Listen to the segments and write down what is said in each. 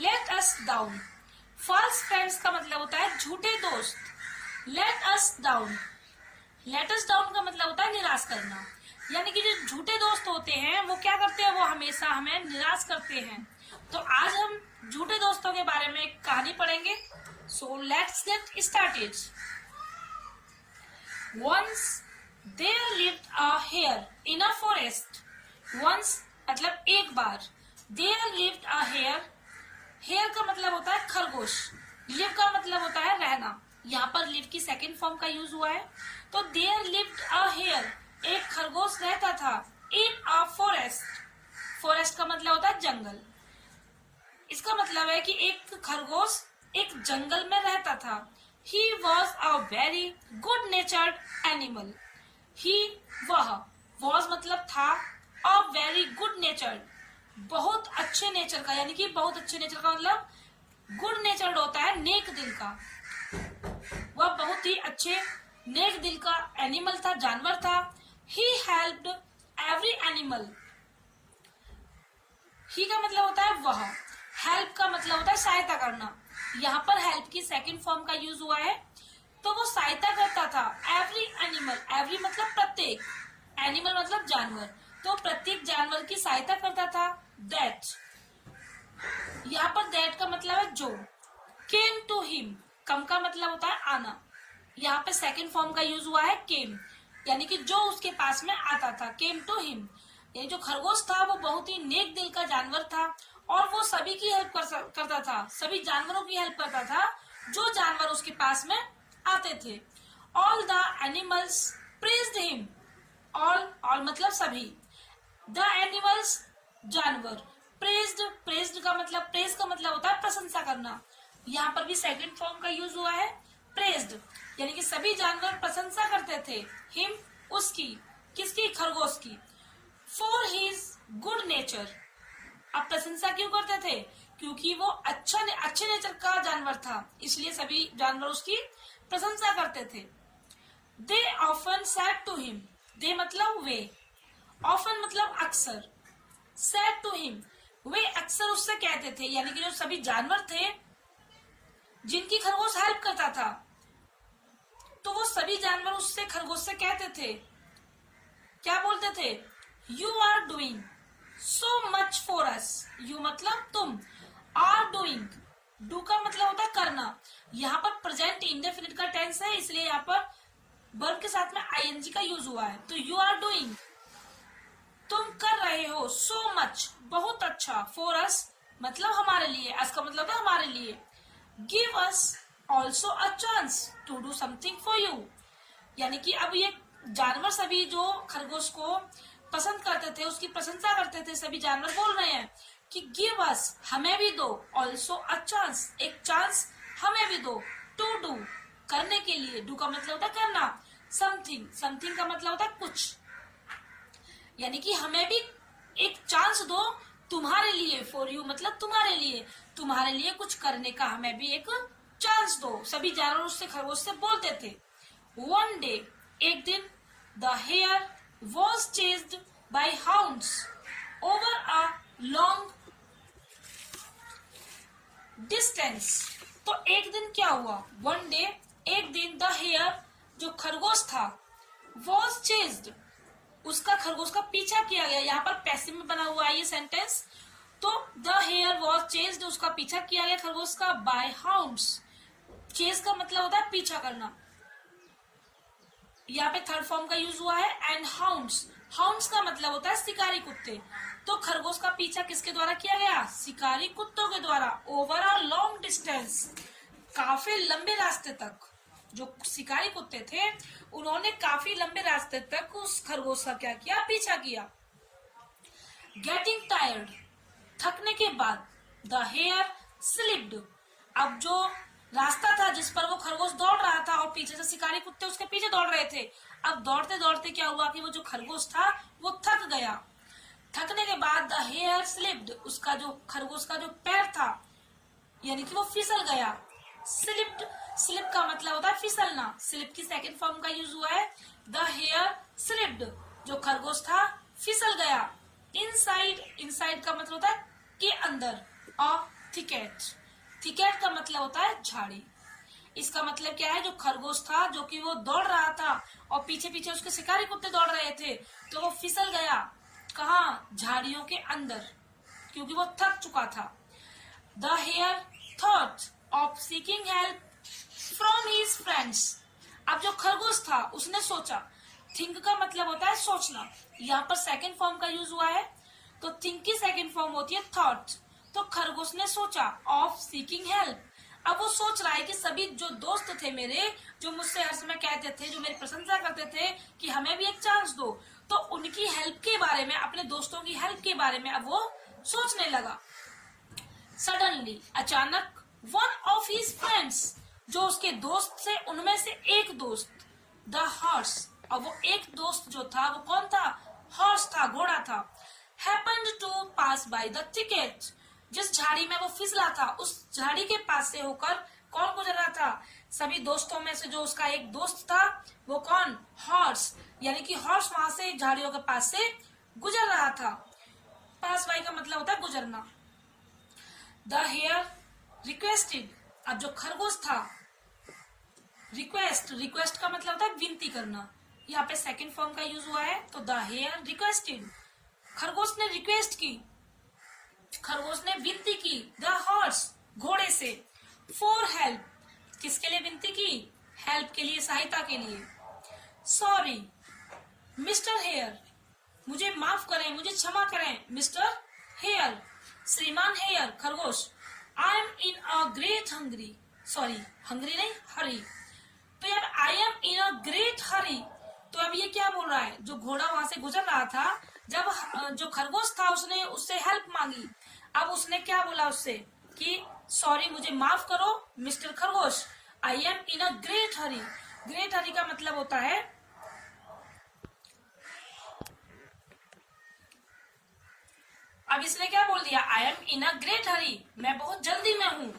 Late us down. False friends का मतलब होता है झूठे दोस्त। Let us down, let us down का मतलब होता है निराश करना। यानी कि जो झूठे दोस्त होते हैं वो क्या करते हैं, वो हमेशा हमें निराश करते हैं। तो आज हम झूठे दोस्तों के बारे में एक कहानी पढ़ेंगे। So let's get started. Once there lived a hare in a forest. Once मतलब एक बार, there lived a hare. Hare का मतलब होता है खरगोश, live का मतलब होता है रहना। यहाँ पर live की सेकेंड फॉर्म का यूज हुआ है। तो there lived a hare, एक खरगोश रहता था in a forest. forest का मतलब होता है जंगल। इसका मतलब है कि एक खरगोश एक जंगल में रहता था। He was a very good natured animal. He वह, was मतलब था, a very good natured बहुत अच्छे नेचर का, यानी कि बहुत अच्छे नेचर का मतलब गुड नेचर्ड होता है नेक दिल का। वह बहुत ही अच्छे नेक दिल का एनिमल था, जानवर था। He helped every animal. He का मतलब होता है वह, हेल्प का मतलब होता है सहायता करना। यहाँ पर हेल्प की सेकंड फॉर्म का यूज हुआ है। तो वो सहायता करता था एवरी एनिमल, एवरी मतलब प्रत्येक, एनिमल मतलब जानवर, तो प्रत्येक जानवर की सहायता करता था। दैट, यहाँ पर दैट का मतलब है जो। केम टू हिम, कम का मतलब होता है आना। यहाँ पे सेकंड फॉर्म का यूज हुआ है केम, यानी कि जो उसके पास में आता था। केम टू हिम, यानी जो खरगोश था वो बहुत ही नेक दिल का जानवर था और वो सभी की हेल्प करता था, सभी जानवरों की हेल्प करता था जो जानवर उसके पास में आते थे। All the animals praised him, all मतलब सभी, द एनिमल्स जानवर, प्रेज्ड, प्रेज्ड का मतलब, प्रेज का मतलब होता है प्रशंसा करना। यहाँ पर भी सेकंड फॉर्म का यूज हुआ है प्रेज्ड, यानी कि सभी जानवर प्रशंसा करते थे हिम, उसकी, किसकी, खरगोश की। फॉर हिज गुड नेचर, अब प्रशंसा क्यों करते थे, क्योंकि वो अच्छे नेचर का जानवर था, इसलिए सभी जानवर उसकी प्रशंसा करते थे। They often said to him, they मतलब वे, ऑफन मतलब अक्सर, सेड टू हिम वे अक्सर उससे कहते थे, यानी कि जो सभी जानवर थे जिनकी खरगोश हेल्प करता था, तो वो सभी जानवर उससे, खरगोश से कहते थे, क्या बोलते थे, you are doing so much for us. You मतलब तुम, आर डूइंग, डू का मतलब होता है करना। यहाँ पर प्रेजेंट इंडेफिनिट का टेंस है, इसलिए यहाँ पर वर्ब के साथ में आईएनजी का यूज हुआ है। तो यू आर डूइंग, तुम कर रहे हो, सो मच बहुत अच्छा, फॉर अस मतलब हमारे लिए, अस का मतलब है हमारे लिए। Give us also a chance to do something for you, यानी कि अब ये जानवर सभी जो खरगोश को पसंद करते थे, उसकी प्रशंसा करते थे, सभी जानवर बोल रहे हैं कि गिव अस हमें भी दो, ऑल्सो अ चांस एक चांस हमें भी दो, टू डू करने के लिए, डू का मतलब होता है करना, समथिंग, समथिंग का मतलब होता है कुछ, यानी कि हमें भी एक चांस दो तुम्हारे लिए, फॉर यू मतलब तुम्हारे लिए कुछ करने का हमें भी एक चांस दो, सभी जानवर उससे, खरगोश से बोलते थे। वन डे, एक दिन, the hare was chased by hounds over a long distance. तो एक दिन क्या हुआ, वन डे एक दिन, द हेयर जो खरगोश था, was chased उसका, खरगोश का पीछा किया गया। यहाँ पर पैसिव में बना हुआ है ये सेंटेंस। तो द हेयर was chased उसका पीछा किया गया खरगोश का, by hounds, चेज का मतलब होता है पीछा करना। यहाँ पे थर्ड फॉर्म का यूज हुआ है एंड हाउंड्स, हाउंड्स का मतलब होता है शिकारी कुत्ते। तो खरगोश का पीछा किसके द्वारा किया गया, शिकारी कुत्तों के द्वारा। ओवर अ लॉन्ग डिस्टेंस, काफी लंबे रास्ते तक, जो शिकारी कुत्ते थे उन्होंने काफी लंबे रास्ते तक उस खरगोश का क्या किया, पीछा किया। गेटिंग टायर्ड, थकने के बाद, द हेयर स्लिप्ड, अब जो रास्ता था जिस पर वो खरगोश दौड़ रहा था और पीछे से शिकारी कुत्ते उसके पीछे दौड़ रहे थे, अब दौड़ते दौड़ते क्या हुआ कि वो जो खरगोश था वो थक गया। थकने के बाद द हेयर स्लिप्ड, उसका जो खरगोश का जो पैर था यानी कि वो फिसल गया। स्लिप्ड, स्लिप का मतलब होता है फिसलना, स्लिप की सेकंड फॉर्म का यूज हुआ है। द हेयर स्लिप्ड, जो खरगोश था फिसल गया। इनसाइड, इनसाइड का मतलब होता है कि अंदर, अ थिकेट। थिकेट का मतलब होता है झाड़ी। इसका मतलब क्या है, जो खरगोश था जो कि वो दौड़ रहा था और पीछे पीछे उसके शिकारी कुत्ते दौड़ रहे थे, तो वो फिसल गया कहाँ, झाड़ियों के अंदर, क्योंकि वो थक चुका था। The hare thought of seeking help from his friends. अब जो खरगोश था उसने सोचा। थिंक का मतलब होता है सोचना, यहाँ पर सेकंड फॉर्म का यूज हुआ है, तो थिंक की सेकंड फॉर्म होती है थॉट। तो खरगोश ने सोचा ऑफ सीकिंग हेल्प। अब वो सोच रहा है कि सभी जो दोस्त थे मेरे, जो मुझसे हर समय कहते थे, जो मेरी प्रशंसा करते थे कि हमें भी एक चांस दो, तो उनकी हेल्प के बारे में, अपने दोस्तों की हेल्प के बारे में अब वो सोचने लगा। सडनली अचानक वन ऑफ हिज फ्रेंड्स, जो उसके दोस्त थे उनमें से एक दोस्त, द हॉर्स, अब वो एक दोस्त जो था वो कौन था, हॉर्स था, घोड़ा था, happened to pass by the thicket. जिस झाड़ी में वो फिसला था उस झाड़ी के पास से होकर कौन गुजर रहा था, सभी दोस्तों में से जो उसका एक दोस्त था वो कौन, हॉर्स, यानी कि हॉर्स वहां से झाड़ियों के पास से गुजर रहा था। पास बाय का मतलब होता है गुजरना। द हेयर रिक्वेस्टेड, अब जो खरगोश था, रिक्वेस्ट, रिक्वेस्ट का मतलब होता है विनती करना, यहाँ पे सेकंड फॉर्म का यूज हुआ है, तो द हेयर रिक्वेस्टेड, खरगोश ने रिक्वेस्ट की, खरगोश ने विनती की, द हॉर्स, घोड़े से, फॉर हेल्प, किसके लिए विनती की, हेल्प के लिए, सहायता के लिए। सॉरी मिस्टर हेयर, मुझे माफ करें, मुझे क्षमा करें, मिस्टर हेयर, श्रीमान हेयर, खरगोश, I am in a great hungry, sorry hungry नहीं, हरी, तो यार आई एम इन अ ग्रेट हरी, तो अब ये क्या बोल रहा है, जो घोड़ा वहां से गुजर रहा था, जब जो खरगोश था उसने उससे हेल्प मांगी, अब उसने क्या बोला उससे कि सॉरी मुझे माफ करो मिस्टर खरगोश, I am in a great hurry. Great hurry का मतलब होता है, अब इसने क्या बोल दिया, आई एम इन अ ग्रेट हरी, मैं बहुत जल्दी में हूं।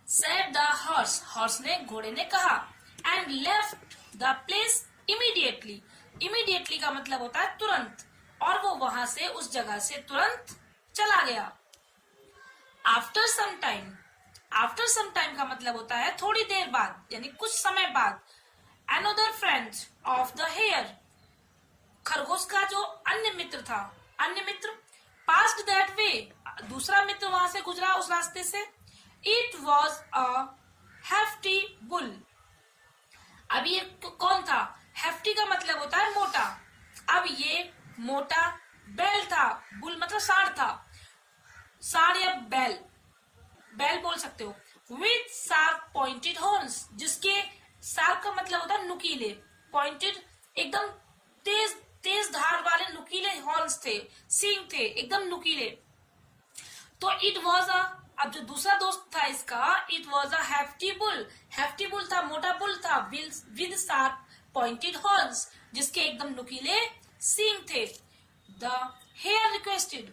Said the horse, horse ने, घोड़े ने कहा, and left the place immediately, immediately का मतलब होता है तुरंत, और वो वहां से, उस जगह से तुरंत चला गया। After some time, after some time का मतलब होता है थोड़ी देर बाद, यानी कुछ समय बाद। Another friend of the hare, खरगोश का जो अन्य मित्र था, अन्य मित्र, passed that way, दूसरा मित्र वहां से गुजरा उस रास्ते से। It was a hefty bull, अब ये कौन था, hefty का मतलब होता है मोटा, अब ये मोटा बैल था, बुल मतलब सांड था, सांड या बैल, बैल बोल सकते हो, with sharp pointed horns, जिसके sharp का मतलब होता है नुकीले, pointed एकदम तेज तेज धार वाले नुकीले हॉर्न्स थे, सींग थे एकदम नुकीले। तो it was a, अब जो दूसरा दोस्त था इसका, it was a hefty bull, hefty bull था, मोटा बुल था, विद शार्प पॉइंटेड हॉर्न्स, जिसके एकदम नुकीले सींग थे। The hare requested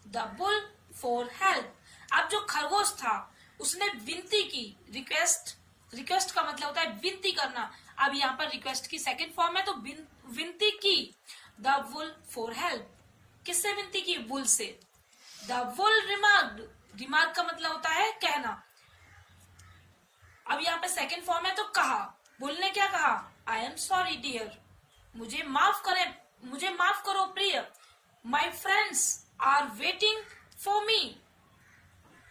the bull for help, अब जो खरगोश था उसने विनती की, रिक्वेस्ट, रिक्वेस्ट का मतलब होता है विनती करना, अब यहाँ पर रिक्वेस्ट की सेकंड फॉर्म है, तो विनती की। द बुल फॉर हेल्प, किससे विनती की, बुल से। द बुल रिमार्क्ड, रिमार्क का मतलब होता है कहना, अब यहाँ पे सेकंड फॉर्म है तो कहा, बुल ने क्या कहा, आई एम सॉरी डियर, मुझे माफ करें, मुझे माफ करो प्रिय, my friends are waiting for me,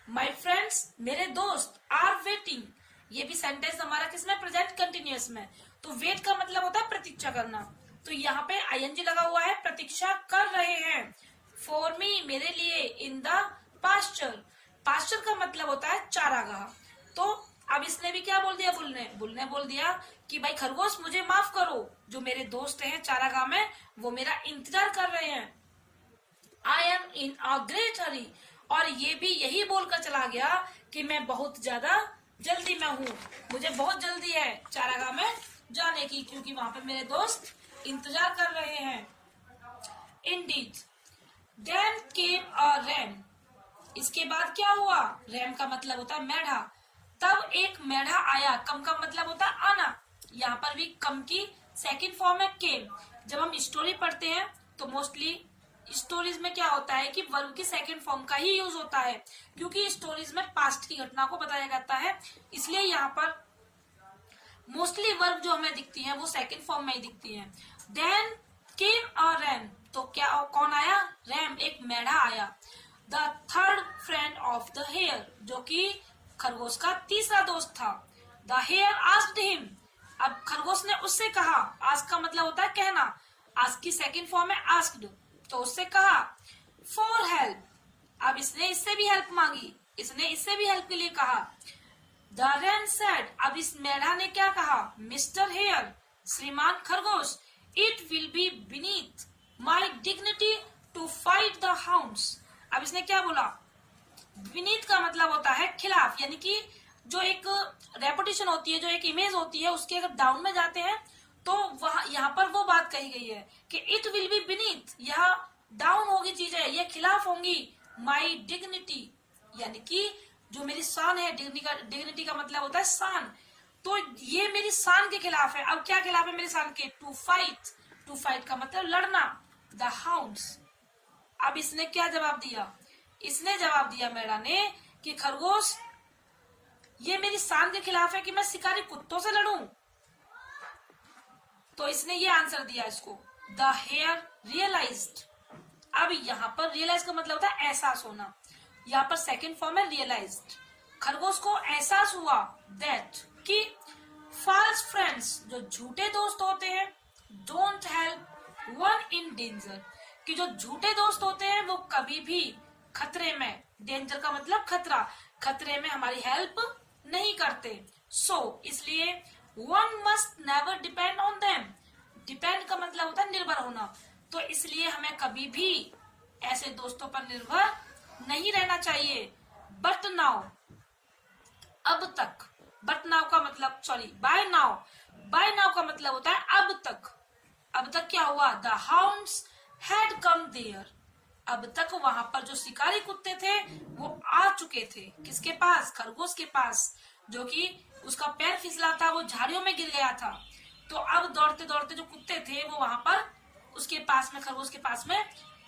my friends मेरे दोस्त, आर वेटिंग, ये भी सेंटेंस हमारा किसमें, प्रेजेंट कंटिन्यूअस में, तो वेट का मतलब होता है प्रतीक्षा करना, तो यहाँ पे आईएनजी लगा हुआ है, प्रतीक्षा कर रहे हैं, फॉर मी मेरे लिए, इन द पास्चर, पास्चर का मतलब होता है चारागाह। तो अब इसने भी क्या बोल दिया, बुल ने बोल दिया कि भाई खरगोश मुझे माफ करो, जो मेरे दोस्त हैं चारागाह में वो मेरा इंतजार कर रहे हैं। आई एम इन अ ग्रेट हरी, और ये भी यही बोलकर चला गया कि मैं बहुत ज्यादा जल्दी में हूँ, मुझे बहुत जल्दी है चारागाह में जाने की, क्योंकि वहां पे मेरे दोस्त इंतजार कर रहे हैं। इंडीड देन केम अ रैम, इसके बाद क्या हुआ, रैम का मतलब होता है मेढ़ा, तब एक मेढ़ा आया, कम का मतलब होता है आना, यहाँ पर भी कम की सेकंड फॉर्म है केम। जब हम स्टोरी पढ़ते हैं तो मोस्टली स्टोरीज में क्या होता है कि वर्ब की सेकंड फॉर्म का ही यूज होता है, क्योंकि स्टोरीज में पास्ट की घटना को बताया जाता है, इसलिए यहाँ पर मोस्टली वर्ब जो हमें दिखती हैं वो सेकंड फॉर्म में ही दिखती हैं। देन केम अ रैम, तो क्या कौन आया? रैम, एक मेढ़ा आया। The third friend of the hare, जो कि खरगोश का तीसरा दोस्त था। द हेयर आस्क्ड हिम, अब खरगोश ने उससे कहा, आस्क का मतलब होता है कहना, आस्क की सेकंड फॉर्म है आस्क्ड, तो उससे कहा फॉर हेल्प, अब इसने इससे भी हेल्प मांगी, इसने इससे भी हेल्प के लिए कहा। द रैन सेड, अब इस मेढ़ा ने क्या कहा? मिस्टर हेयर, श्रीमान खरगोश, it will be beneath my dignity to fight the hounds, अब इसने क्या बोला? बीनीथ का मतलब होता है खिलाफ, यानी कि जो एक रेपुटेशन होती है, जो एक इमेज होती है, उसके अगर डाउन में जाते हैं तो वहां यहाँ पर वो बात कही गई है कि इट विल बी बीनीथ, यह डाउन होगी चीजें, ये खिलाफ होंगी माई डिग्निटी, यानी कि जो मेरी शान है, डिग्निटी का मतलब होता है शान, तो ये मेरी शान के खिलाफ है। अब क्या खिलाफ है मेरी शान के? टू फाइट का मतलब लड़ना, द हाउंड्स। अब इसने क्या जवाब दिया? इसने जवाब दिया मेढ़ा ने कि खरगोश, ये मेरी शान के खिलाफ है कि मैं शिकारी कुत्तों से लड़ूं, तो इसने ये आंसर दिया इसको। द हेयर रियलाइज्ड, अब यहाँ पर रियलाइज का मतलब होता है एहसास होना, यहाँ पर सेकंड फॉर्म है रियलाइज्ड। खरगोश को एहसास हुआ दैट कि फॉल्स फ्रेंड्स, जो झूठे दोस्त होते हैं, don't help one in danger, कि जो झूठे दोस्त होते हैं वो कभी भी खतरे में, डेंजर का मतलब खतरा, खतरे में हमारी हेल्प नहीं करते। सो इसलिए one must never depend on them, depend का मतलब होता है निर्भर होना, तो इसलिए हमें कभी भी ऐसे दोस्तों पर निर्भर नहीं रहना चाहिए। बट नाउ, अब तक, बट नाउ का मतलब बाय नाउ का मतलब होता है अब तक। अब तक क्या हुआ? The hounds had come there, अब तक वहां पर जो शिकारी कुत्ते थे वो आ चुके थे, किसके पास? खरगोश के पास, जो कि उसका पैर फिसला था, वो झाड़ियों में गिर गया था, तो अब दौड़ते दौड़ते जो कुत्ते थे वो वहां पर उसके पास में, खरगोश के पास में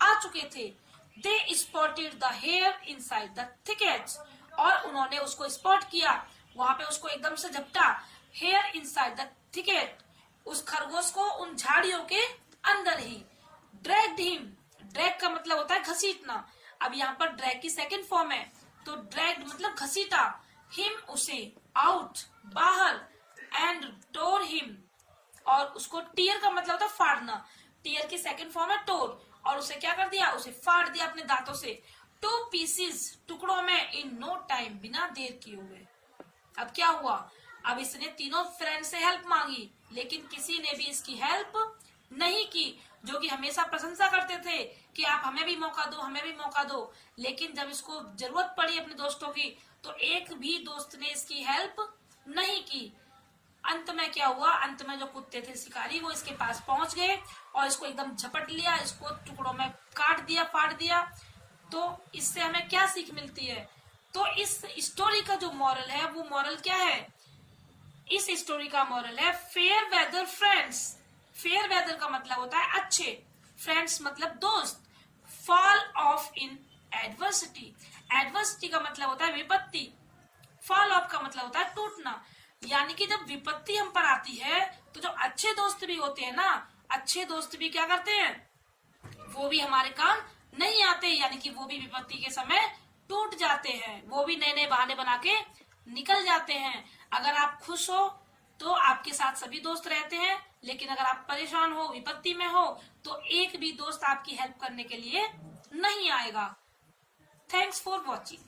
आ चुके थे। They spotted the hare inside the thickets, और उन्होंने उसको स्पॉट किया, वहां पे उसको एकदम से झपटा, हेयर इनसाइड द थिकेट, उस खरगोश को उन झाड़ियों के अंदर ही। ड्रैग्ड हिम, ड्रैग का मतलब होता है घसीटना, अब यहाँ पर ड्रैग की सेकंड फॉर्म है, तो ड्रैग्ड मतलब घसीटा, हिम उसे, आउट बाहर, एंड टोर हिम, और उसको टीयर का मतलब होता है फाड़ना, टीयर की सेकंड फॉर्म है टोर, और उसे क्या कर दिया? उसे फाड़ दिया अपने दांतों से, टू पीसेस, टुकड़ों में, इन नो टाइम, बिना देर किए हुए। अब क्या हुआ? अब इसने तीनों फ्रेंड से हेल्प मांगी, लेकिन किसी ने भी इसकी हेल्प नहीं की, जो कि हमेशा प्रशंसा करते थे कि आप हमें भी मौका दो, हमें भी मौका दो, लेकिन जब इसको जरूरत पड़ी अपने दोस्तों की तो एक भी दोस्त ने इसकी हेल्प नहीं की। अंत में क्या हुआ? अंत में जो कुत्ते थे शिकारी, वो इसके पास पहुंच गए और इसको एकदम झपट लिया, इसको टुकड़ों में काट दिया, फाड़ दिया। तो इससे हमें क्या सीख मिलती है? तो इस स्टोरी का जो मॉरल है वो मॉरल क्या है? इस स्टोरी का मॉरल है fair weather friends. Fair weather का मतलब होता है अच्छे, फ्रेंड्स मतलब दोस्त। Fall off in adversity, adversity का मतलब होता है विपत्ति, फॉल ऑफ का मतलब होता है टूटना, यानी कि जब विपत्ति हम पर आती है तो जो अच्छे दोस्त भी होते हैं ना, अच्छे दोस्त भी क्या करते हैं? वो भी हमारे काम नहीं आते, यानी कि वो भी विपत्ति के समय टूट जाते हैं, वो भी नए नए बहाने बना के निकल जाते हैं। अगर आप खुश हो तो आपके साथ सभी दोस्त रहते हैं, लेकिन अगर आप परेशान हो, विपत्ति में हो, तो एक भी दोस्त आपकी हेल्प करने के लिए नहीं आएगा। Thanks for watching.